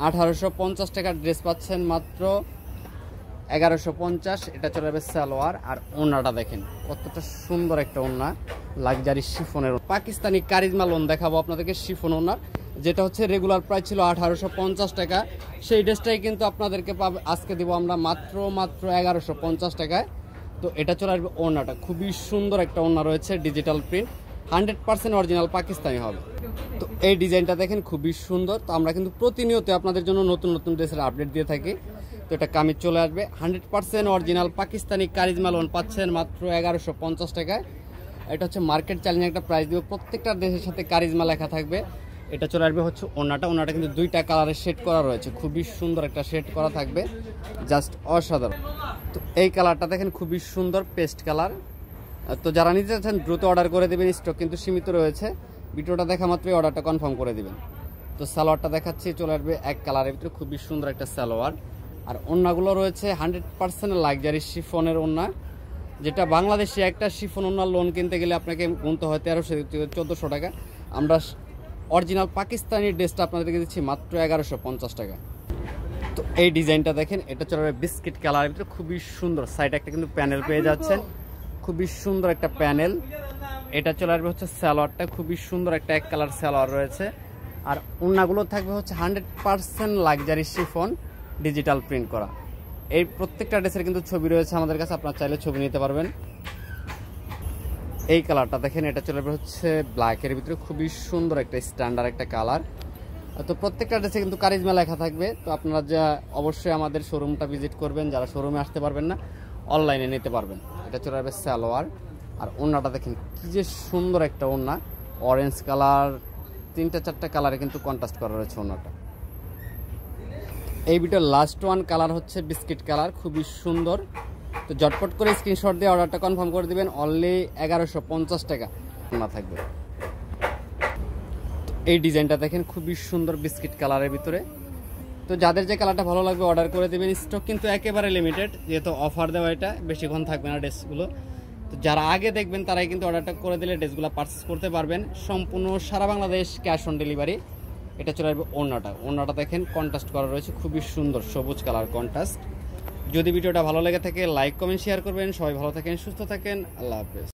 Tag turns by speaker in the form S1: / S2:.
S1: 1850 টাকার ড্রেস পাচ্ছেন মাত্র 1150। এটা চলে যাবে সালোয়ার। আর ওড়নাটা দেখেন কতটা সুন্দর একটা ওড়না, লাক্সারি শিফনের পাকিস্তানি কারিজমা লোন দেখাবো আপনাদেরকে। শিফন ওড়নার যেটা হচ্ছে রেগুলার প্রাইস ছিল 1850 টাকা, সেই ড্রেসটাই কিন্তু আপনাদেরকে আজকে দিব আমরা মাত্র 1150 টাকায়। তো এটা চলে আসবে ওড়নাটা, খুবই সুন্দর একটা ওড়না রয়েছে, ডিজিটাল প্রিন্ট, 100% অরিজিনাল পাকিস্তানি হবে। তো এই ডিজাইনটা দেখেন খুবই সুন্দর। তো আমরা কিন্তু প্রতিনিয়ত আপনাদের জন্য নতুন নতুন ড্রেসের আপডেট দিয়ে থাকি। তো এটা কামিজ চলে আসবে 100% অরিজিনাল পাকিস্তানি কারিজমা লোন পাচ্ছেন মাত্র 1150 টাকায়। এটা হচ্ছে মার্কেট চ্যালেঞ্জ একটা প্রাইস দিব, প্রত্যেকটা ড্রেসের সাথে কারিজমা লেখা থাকবে। এটা চলে আসবে হচ্ছে ওড়নাটা কিন্তু দুইটা কালারের শেড করা রয়েছে, খুবই সুন্দর একটা শেড করা থাকবে, জাস্ট অসাধারণ। তো এই কালারটা দেখেন খুবই সুন্দর, পেস্ট কালার। তো যারা নিতে চাচ্ছেন দ্রুত অর্ডার করে দেবেন, স্টক কিন্তু সীমিত রয়েছে। ভিডিওটা দেখা মাত্রই অর্ডারটা কনফার্ম করে দিবেন। তো সালোয়ারটা দেখাচ্ছি, চলে আসবে এক কালারের ভিতরে, খুবই সুন্দর একটা সালোয়ার। আর ওড়নাগুলো রয়েছে 100% লাক্সারি শিফনের ওড়না, যেটা বাংলাদেশে একটা শিফন ওড়নার লোন কিনতে গেলে আপনাকে গুনতে হয় 1300 থেকে 1400 টাকা। আমরা অরিজিনাল পাকিস্তানি ড্রেসটা আপনাদেরকে দিচ্ছি মাত্র 1150 টাকা। তো এই ডিজাইনটা দেখেন, এটা চলে আসবে বিস্কিট কালারের ভিতরে, খুবই সুন্দর। সাইডে একটা কিন্তু প্যানেল পেয়ে যাচ্ছেন, খুবই সুন্দর একটা প্যানেল। এটা চলে আসবে হচ্ছে সালোয়ারটা, খুবই সুন্দর একটা এক কালার সালোয়ার রয়েছে। আর ওড়নাগুলো থাকবে হচ্ছে 100% লাক্সারি শিফন, ডিজিটাল প্রিন্ট করা। এই প্রত্যেকটা ড্রেসের কিন্তু ছবি রয়েছে আমাদের কাছে, আপনারা চাইলে ছবি নিতে পারবেন। এই কালারটা দেখেন, এটা চলে আসবে হচ্ছে ব্ল্যাকের ভিতরে, খুবই সুন্দর একটা স্ট্যান্ডার্ড একটা কালার। তো প্রত্যেকটা ড্রেসে কিন্তু কারিজমা লেখা থাকবে। তো আপনারা যা অবশ্যই আমাদের শোরুমটা ভিজিট করবেন, যারা শোরুমে আসতে পারবেন না অনলাইনে নিতে পারবেন। এটা চলে আসবে সালোয়ার। আর ওড়নাটা দেখেন কি যে সুন্দর একটা ওড়না, অরেঞ্জ কালার, 3-4টা কালারে কিন্তু কন্ট্রাস্ট করা রয়েছে ওড়নাটা। এই ভিডিওর লাস্ট ওয়ান কালার হচ্ছে বিস্কিট কালার, খুবই সুন্দর। তো ঝটপট করে স্ক্রিনশট দিয়ে অর্ডারটা কনফার্ম করে দিবেন, অনলি 1150 টাকা ওড়না থাকবে। এই ডিজাইনটা দেখেন খুবই সুন্দর, বিস্কিট কালারের ভিতরে। তো যাদের যে কালারটা ভালো লাগবে অর্ডার করে দেবেন, স্টক কিন্তু একেবারে লিমিটেড, যেহেতু অফার দেওয়া, এটা বেশিক্ষণ থাকবে না ড্রেসগুলো। তো যারা আগে দেখবেন তারাই কিন্তু অর্ডারটা করে দিলে ড্রেসগুলো পারচেস করতে পারবেন, সম্পূর্ণ সারা বাংলাদেশ ক্যাশ অন ডেলিভারি। এটা চলে আসবে ওড়নাটা দেখেন কন্ট্রাস্ট করা রয়েছে, খুবই সুন্দর সবুজ কালার কন্ট্রাস্ট। যদি ভিডিওটা ভালো লেগে থাকে লাইক কমেন্ট শেয়ার করবেন। সবাই ভালো থাকেন, সুস্থ থাকেন, আল্লাহ হাফেজ।